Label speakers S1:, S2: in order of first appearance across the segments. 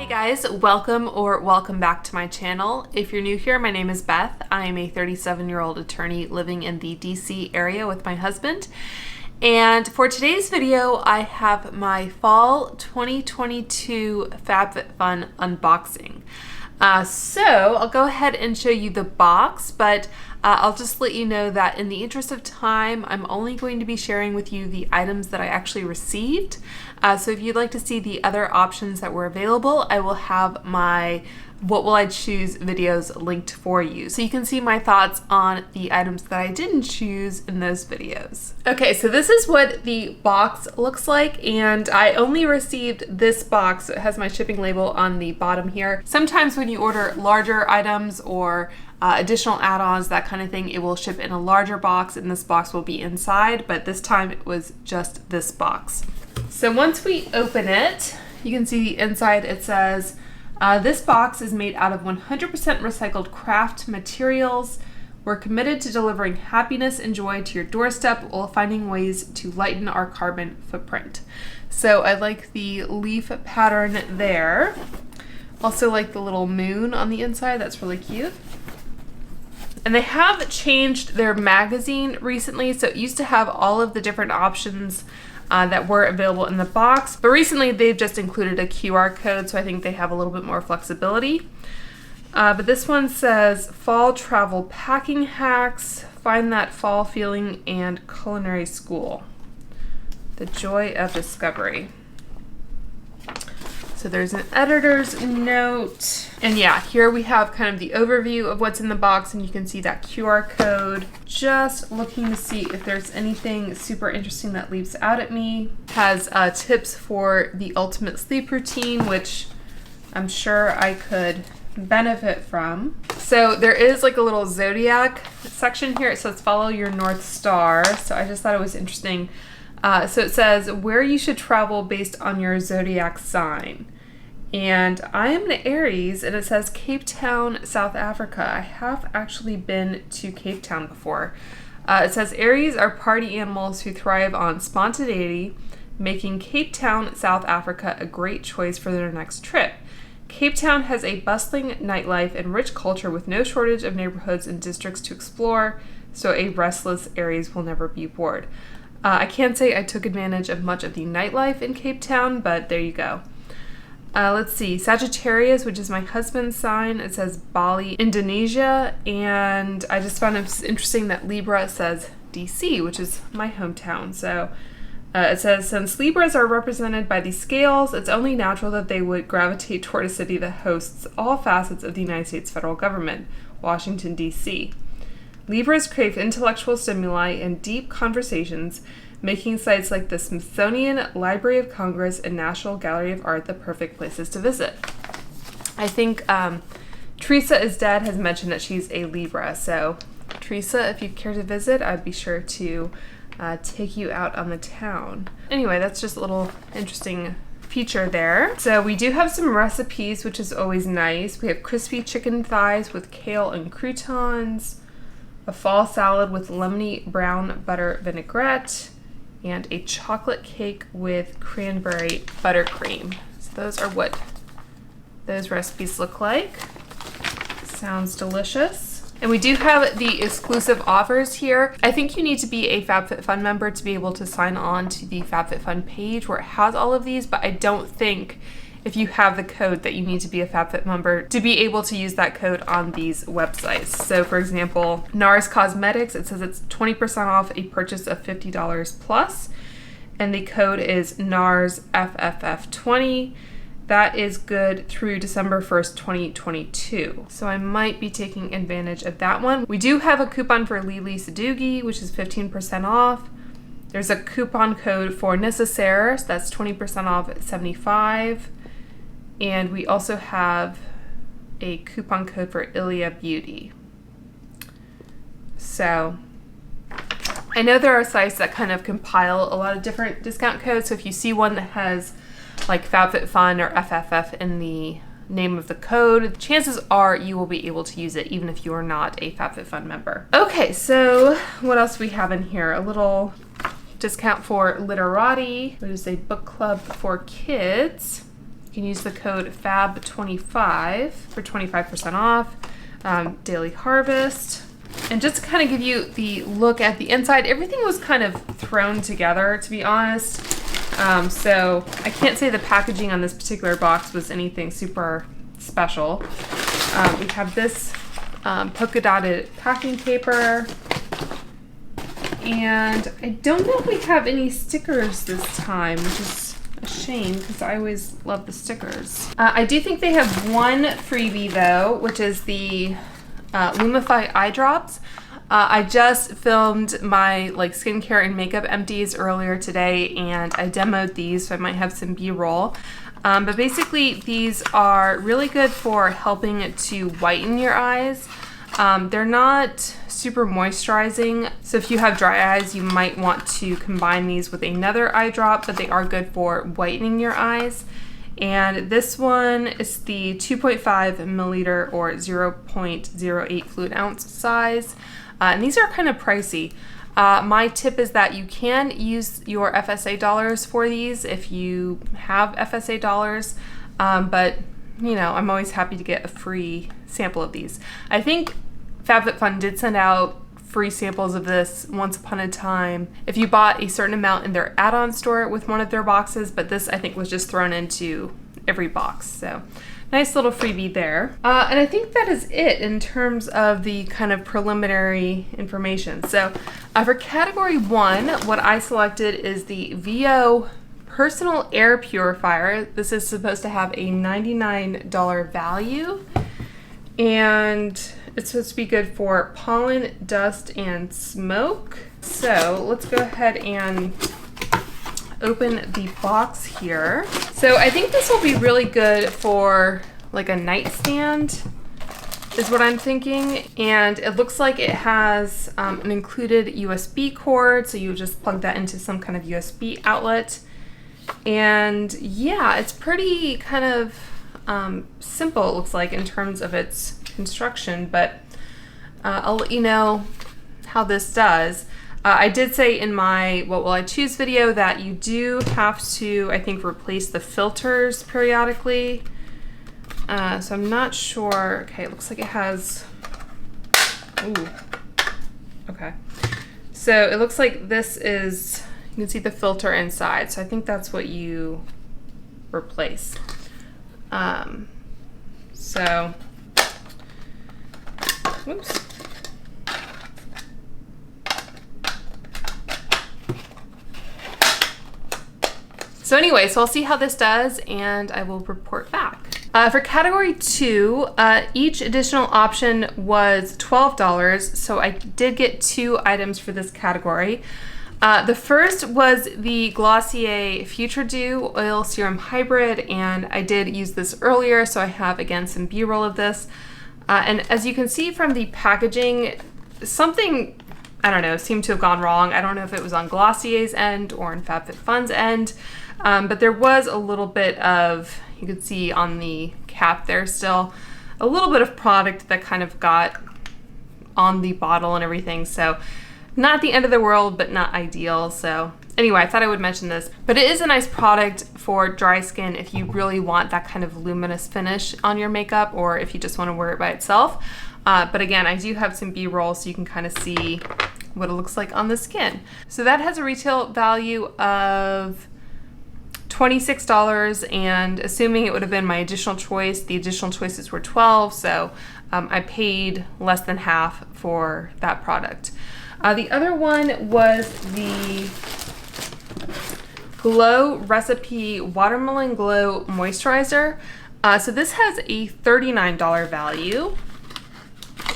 S1: Guys, welcome back to my channel. If you're new here, my name is Beth. I am a 37-year-old attorney living in the DC area with my husband. And for today's video, I have my fall 2022 FabFitFun unboxing. So I'll go ahead and show you the box, but I'll just let you know that in the interest of time, I'm only going to be sharing with you the items that I actually received. So if you'd like to see the other options that were available, I will have my What Will I Choose videos linked for you. So you can see my thoughts on the items that I didn't choose in those videos. Okay, so this is what the box looks like, and I only received this box. It has my shipping label on the bottom here. Sometimes when you order larger items or additional add-ons, that kind of thing, it will ship in a larger box and this box will be inside, but this time it was just this box. So once we open it, you can see inside it says, this box is made out of 100% recycled craft materials. We're committed to delivering happiness and joy to your doorstep while finding ways to lighten our carbon footprint. So I like the leaf pattern there. Also like the little moon on the inside, that's really cute. And they have changed their magazine recently, so it used to have all of the different options that were available in the box, but recently they've just included a QR code, so I think they have a little bit more flexibility. But this one says, Fall Travel Packing Hacks, Find That Fall Feeling and Culinary School. The Joy of Discovery. So there's an editor's note. And yeah, here we have kind of the overview of what's in the box, and you can see that QR code. Just looking to see if there's anything super interesting that leaps out at me. Has tips for the ultimate sleep routine, which I'm sure I could benefit from. So there is like a little zodiac section here. It says follow your North Star. So I just thought it was interesting. So it says where you should travel based on your zodiac sign. And I am an Aries, and it says Cape Town, South Africa. I have actually been to Cape Town before. It says Aries are party animals who thrive on spontaneity, making Cape Town, South Africa a great choice for their next trip. Cape Town has a bustling nightlife and rich culture with no shortage of neighborhoods and districts to explore, so a restless Aries will never be bored. I can't say I took advantage of much of the nightlife in Cape Town, but there you go. Let's see, Sagittarius, which is my husband's sign, it says Bali, Indonesia, and I just found it interesting that Libra says DC, which is my hometown. So it says, since Libras are represented by the scales, it's only natural that they would gravitate toward a city that hosts all facets of the United States federal government, Washington, DC. Libras crave intellectual stimuli and deep conversations, making sites like the Smithsonian, Library of Congress, and National Gallery of Art the perfect places to visit. I think Teresa is Dead has mentioned that she's a Libra, so Teresa, if you care to visit, I'd be sure to take you out on the town. Anyway, that's just a little interesting feature there. So we do have some recipes, which is always nice. We have crispy chicken thighs with kale and croutons, a fall salad with lemony brown butter vinaigrette, and a chocolate cake with cranberry buttercream. So those are what those recipes look like. Sounds delicious. And we do have the exclusive offers here. I think you need to be a FabFitFun member to be able to sign on to the FabFitFun page where it has all of these, but I don't think if you have the code that you need to be a FabFit member to be able to use that code on these websites. So for example, NARS Cosmetics, it says it's 20% off a purchase of $50 plus, and the code is NARSFFF20. That is good through December 1st, 2022. So I might be taking advantage of that one. We do have a coupon for Lili Sadoogie, which is 15% off. There's a coupon code for Necessaire, so that's 20% off at $75. And we also have a coupon code for Ilia Beauty. So I know there are sites that kind of compile a lot of different discount codes. So if you see one that has like FabFitFun or FFF in the name of the code, chances are you will be able to use it even if you are not a FabFitFun member. Okay, so what else do we have in here? A little discount for Literati, which is a book club for kids. You can use the code FAB25 for 25% off. Daily Harvest. And just to kind of give you the look at the inside, everything was kind of thrown together, to be honest. So I can't say the packaging on this particular box was anything super special. We have this polka dotted packing paper. And I don't know if we have any stickers this time, which is a shame because I always love the stickers. I do think they have one freebie though, which is the Lumify eye drops. I just filmed my skincare and makeup empties earlier today, and I demoed these, so I might have some B-roll. But basically, these are really good for helping to whiten your eyes. They're not super moisturizing, so if you have dry eyes, you might want to combine these with another eye drop, but they are good for whitening your eyes. And this one is the 2.5 milliliter or 0.08 fluid ounce size. And these are kind of pricey. My tip is that you can use your FSA dollars for these if you have FSA dollars, but you know, I'm always happy to get a free sample of these. I think FabFitFun did send out free samples of this once upon a time if you bought a certain amount in their add-on store with one of their boxes, but this I think was just thrown into every box. So nice little freebie there. And I think that is it in terms of the kind of preliminary information. So for category 1, what I selected is the VO Personal Air Purifier. This is supposed to have a $99 value, and it's supposed to be good for pollen, dust, and smoke. So let's go ahead and open the box here. So I think this will be really good for like a nightstand is what I'm thinking. And it looks like it has an included USB cord. So you just plug that into some kind of USB outlet. And yeah, it's pretty kind of simple, it looks like, in terms of its construction, but I'll let you know how this does. I did say in my What Will I Choose video that you do have to, I think, replace the filters periodically. So I'm not sure. Okay, it looks like it has, ooh, okay. So it looks like this is, you can see the filter inside. So I think that's what you replace. So, whoops. So anyway, so I'll see how this does and I will report back. For category 2, each additional option was $12, so I did get 2 items for this category. The first was the Glossier Future Dew Oil Serum Hybrid, and I did use this earlier, so I have, again, some B-roll of this. And as you can see from the packaging, something, I don't know, seemed to have gone wrong. I don't know if it was on Glossier's end or on FabFitFun's end, but there was a little bit of, you could see on the cap there still, a little bit of product that kind of got on the bottle and everything, so not the end of the world, but not ideal. So anyway, I thought I would mention this, but it is a nice product for dry skin if you really want that kind of luminous finish on your makeup, or if you just want to wear it by itself. But again, I do have some B-roll so you can kind of see what it looks like on the skin. So that has a retail value of $26, and assuming it would have been my additional choice, the additional choices were $12, so I paid less than half for that product. The other one was the Glow Recipe Watermelon Glow Moisturizer. So this has a $39 value.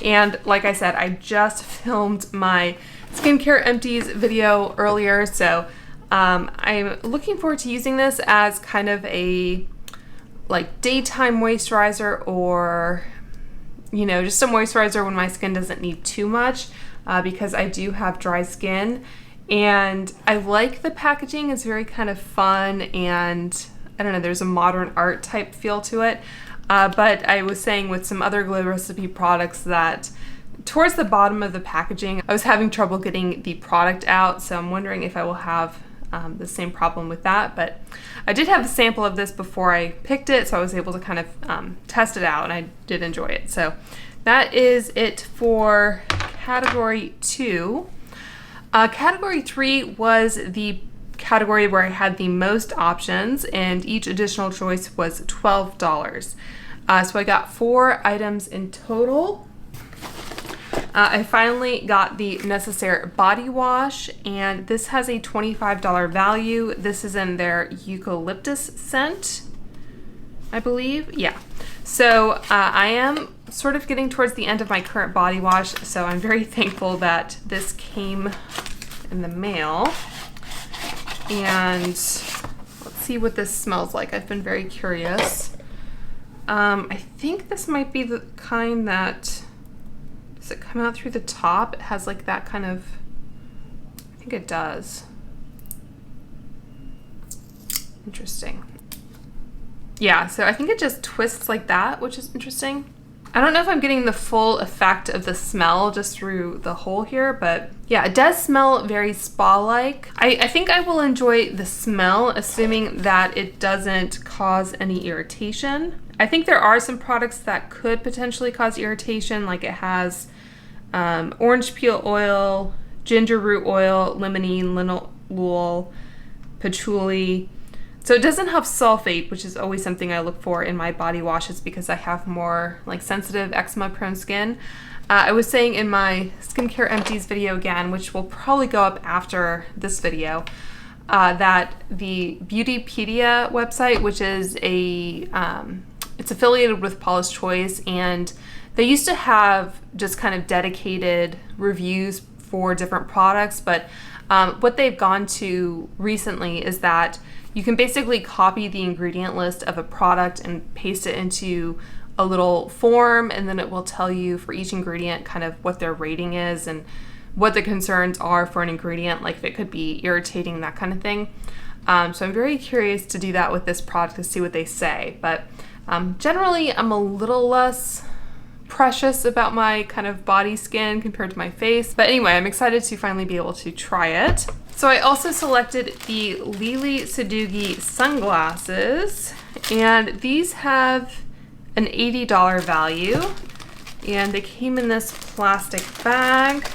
S1: And like I said, I just filmed my skincare empties video earlier, so I'm looking forward to using this as kind of a like daytime moisturizer, or you know, just a moisturizer when my skin doesn't need too much, because I do have dry skin. And I like the packaging. It's very kind of fun, and I don't know, there's a modern art type feel to it. But I was saying with some other Glow Recipe products that towards the bottom of the packaging, I was having trouble getting the product out. So I'm wondering if I will have the same problem with that, but I did have a sample of this before I picked it, so I was able to kind of test it out, and I did enjoy it. So that is it for category 2. Category 3 was the category where I had the most options, and each additional choice was $12. So I got 4 items in total. I finally got the Necessaire body wash, and this has a $25 value. This is in their eucalyptus scent, I believe. Yeah. So I am sort of getting towards the end of my current body wash, so I'm very thankful that this came in the mail. And let's see what this smells like. I've been very curious. I think this might be the kind that, does it come out through the top? It has like that kind of, I think it does. Interesting. Yeah, so I think it just twists like that, which is interesting. I don't know if I'm getting the full effect of the smell just through the hole here, but yeah, it does smell very spa-like. I think I will enjoy the smell, assuming that it doesn't cause any irritation. I think there are some products that could potentially cause irritation, like it has orange peel oil, ginger root oil, limonene, linalool, patchouli. So it doesn't have sulfate, which is always something I look for in my body washes because I have more like sensitive eczema prone skin. I was saying in my skincare empties video again, which will probably go up after this video, that the Beautypedia website, which is it's affiliated with Paula's Choice, and they used to have just kind of dedicated reviews for different products, but what they've gone to recently is that you can basically copy the ingredient list of a product and paste it into a little form, and then it will tell you for each ingredient kind of what their rating is and what the concerns are for an ingredient, like if it could be irritating, that kind of thing. So I'm very curious to do that with this product to see what they say. But generally, I'm a little less precious about my kind of body skin compared to my face. But anyway, I'm excited to finally be able to try it. So I also selected the Lily Sadugi sunglasses, and these have an $80 value, and they came in this plastic bag,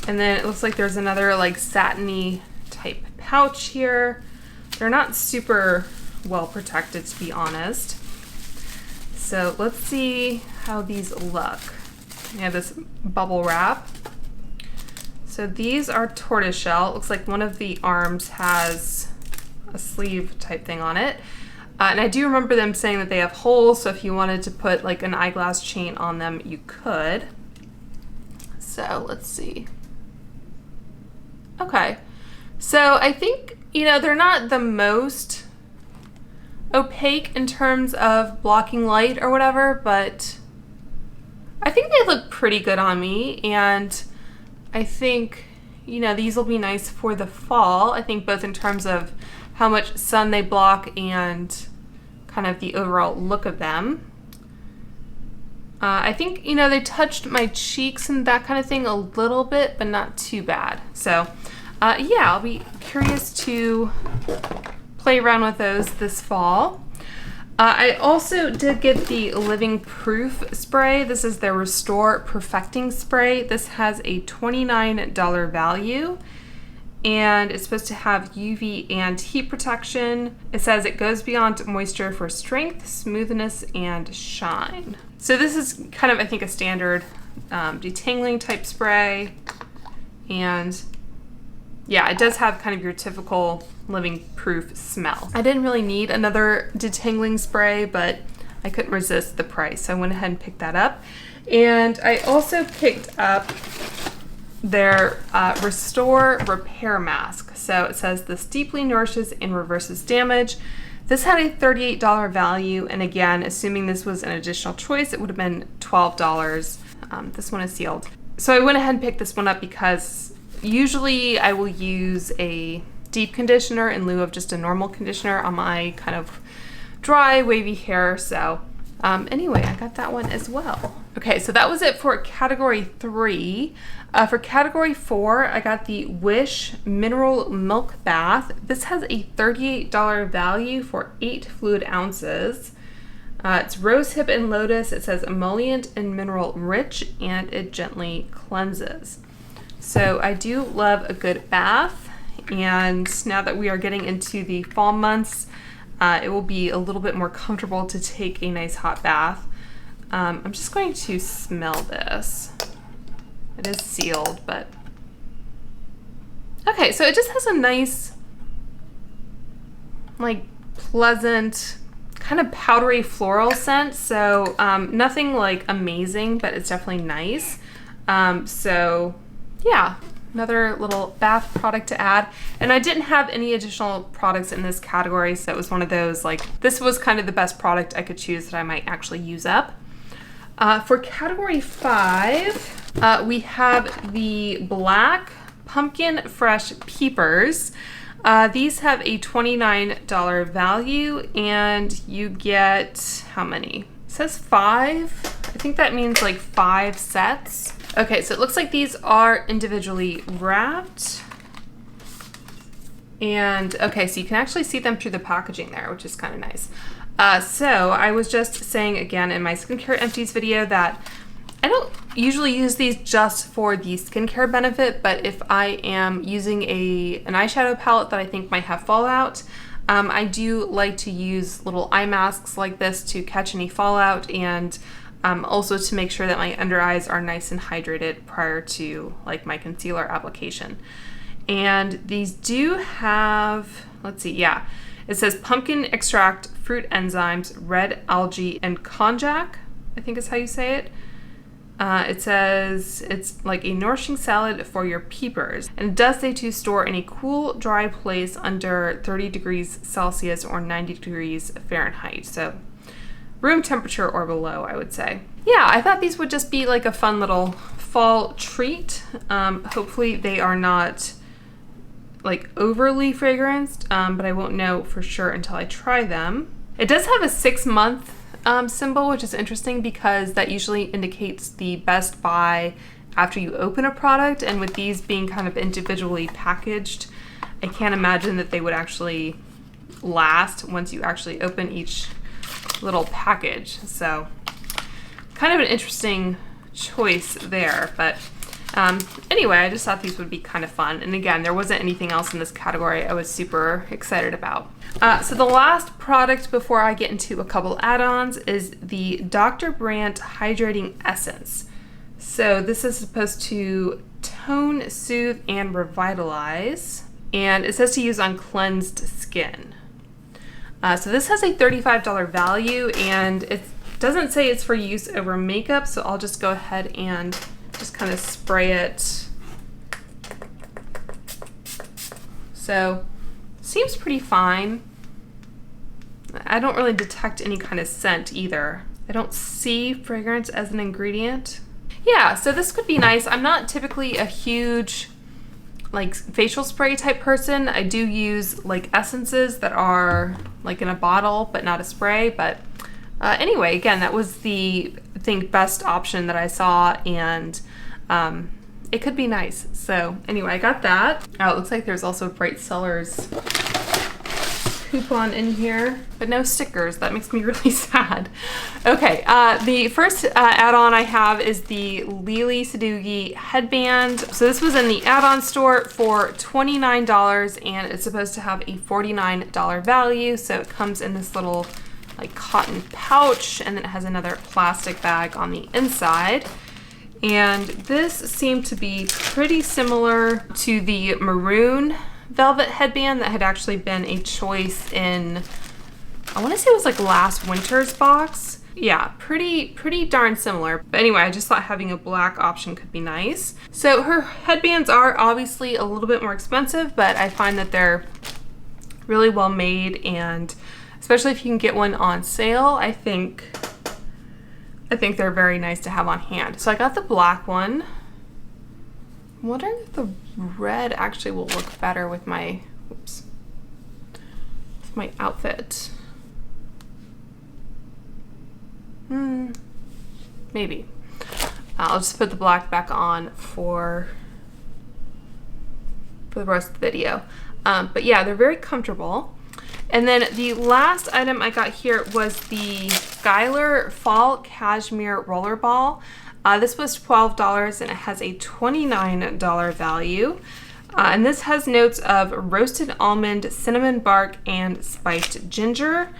S1: and then it looks like there's another like satiny type pouch here. They're not super well protected, to be honest. So let's see how these look. We have this bubble wrap. So these are tortoiseshell. It looks like one of the arms has a sleeve type thing on it. And I do remember them saying that they have holes, so if you wanted to put like an eyeglass chain on them, you could. So let's see. Okay. So I think, you know, they're not the most opaque in terms of blocking light or whatever, but I think they look pretty good on me, and I think, you know, these will be nice for the fall. I think both in terms of how much sun they block and kind of the overall look of them. I think, you know, they touched my cheeks and that kind of thing a little bit, but not too bad. So yeah, I'll be curious to play around with those this fall. I also did get the Living Proof spray. This is their Restore Perfecting Spray. This has a $29 value, and it's supposed to have UV and heat protection. It says it goes beyond moisture for strength, smoothness, and shine. So this is kind of, I think, a standard detangling type spray, and yeah, it does have kind of your typical Living Proof smell. I didn't really need another detangling spray, but I couldn't resist the price, so I went ahead and picked that up. And I also picked up their Restore Repair Mask. So it says this deeply nourishes and reverses damage. This had a $38 value, and again, assuming this was an additional choice, it would have been $12. This one is sealed. So I went ahead and picked this one up because usually I will use a deep conditioner in lieu of just a normal conditioner on my kind of dry, wavy hair. So Anyway, I got that one as well. Okay, so that was it for category 3. For category 4, I got the Wish Mineral Milk Bath. This has a $38 value for 8 fluid ounces. It's rosehip and lotus. It says emollient and mineral rich, and it gently cleanses. So I do love a good bath, and now that we are getting into the fall months, it will be a little bit more comfortable to take a nice hot bath. I'm just going to smell this. It is sealed, but... Okay, so it just has a nice, like, pleasant, kind of powdery floral scent. So nothing like amazing, but it's definitely nice. So yeah, another little bath product to add. And I didn't have any additional products in this category, so it was one of those, like, this was kind of the best product I could choose that I might actually use up. For category 5, we have the Black Pumpkin Fresh Peepers. These have a $29 value, and you get, how many? It says 5. I think that means like 5 sets. Okay, so it looks like these are individually wrapped. And okay, so you can actually see them through the packaging there, which is kind of nice. So I was just saying again in my skincare empties video that I don't usually use these just for the skincare benefit, but if I am using an eyeshadow palette that I think might have fallout, I do like to use little eye masks like this to catch any fallout, and also to make sure that my under eyes are nice and hydrated prior to like my concealer application. And these do have, let's see, yeah, it says pumpkin extract, fruit enzymes, red algae, and konjac, I think is how you say it. It says it's like a nourishing salad for your peepers, and it does say to store in a cool, dry place under 30 degrees Celsius or 90 degrees Fahrenheit. So room temperature or below, I would say. Yeah, I thought these would just be like a fun little fall treat. Hopefully they are not like overly fragranced, but I won't know for sure until I try them. It does have a 6-month symbol, which is interesting because that usually indicates the best buy after you open a product, and with these being kind of individually packaged, I can't imagine that they would actually last once you actually open each little package. So kind of an interesting choice there, but anyway, I just thought these would be kind of fun. And again, there wasn't anything else in this category I was super excited about. So the last product before I get into a couple add-ons is the Dr. Brandt Hydrating Essence. So this is supposed to tone, soothe, and revitalize. And it says to use on cleansed skin. So this has a $35 value, and it doesn't say it's for use over makeup, so I'll just go ahead and just kind of spray it. So seems pretty fine. I don't really detect any kind of scent either. I don't see fragrance as an ingredient. Yeah, so this could be nice. I'm not typically a huge like facial spray type person. I do use like essences that are like in a bottle but not a spray, but anyway, again, that was the, I think, best option that I saw, and it could be nice. So anyway, I got that. Oh, it looks like there's also a Bright Cellars coupon in here, but no stickers. That makes me really sad. Okay, the first add-on I have is the Lily Sadoogie headband. So this was in the add-on store for $29, and it's supposed to have a $49 value. So it comes in this little like cotton pouch, and then it has another plastic bag on the inside. And this seemed to be pretty similar to the maroon velvet headband that had actually been a choice in, I want to say it was like last winter's box. Yeah, pretty darn similar. But anyway, I just thought having a black option could be nice. So her headbands are obviously a little bit more expensive, but I find that they're really well made, and especially if you can get one on sale, I think they're very nice to have on hand. So I got the black one. I'm wondering if the red actually will look better with my, oops, with my outfit. Maybe. I'll just put the black back on for the rest of the video. But yeah, they're very comfortable. And then the last item I got here was the Skylar Fall Cashmere Rollerball. This was $12 and it has a $29 value. And this has notes of roasted almond, cinnamon bark, and spiced ginger.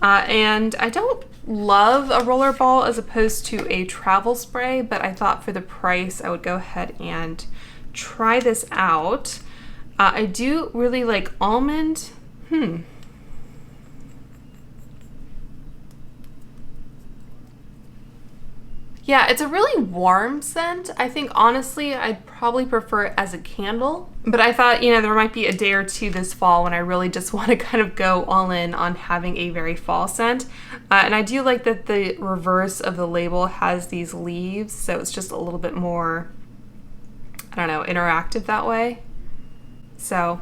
S1: And I don't love a rollerball as opposed to a travel spray, but I thought for the price I would go ahead and try this out. I do really like almond. Yeah, it's a really warm scent. I think honestly, I'd probably prefer it as a candle. But I thought, you know, there might be a day or two this fall when I really just want to kind of go all in on having a very fall scent. And I do like that the reverse of the label has these leaves, so it's just a little bit more, I don't know, interactive that way. So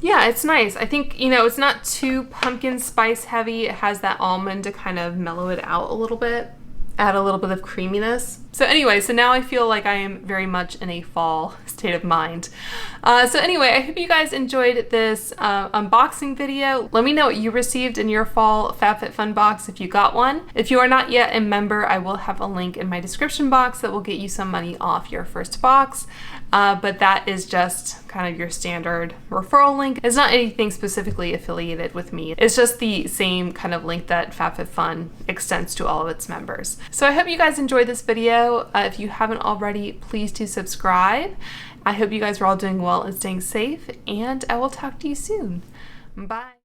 S1: yeah, it's nice. I think, you know, it's not too pumpkin spice heavy. It has that almond to kind of mellow it out a little bit, add a little bit of creaminess. So anyway, so now I feel like I am very much in a fall state of mind. So anyway, I hope you guys enjoyed this unboxing video. Let me know what you received in your fall FabFitFun box if you got one. If you are not yet a member, I will have a link in my description box that will get you some money off your first box. But that is just kind of your standard referral link. It's not anything specifically affiliated with me. It's just the same kind of link that FabFitFun extends to all of its members. So I hope you guys enjoyed this video. If you haven't already, please do subscribe. I hope you guys are all doing well and staying safe, and I will talk to you soon. Bye.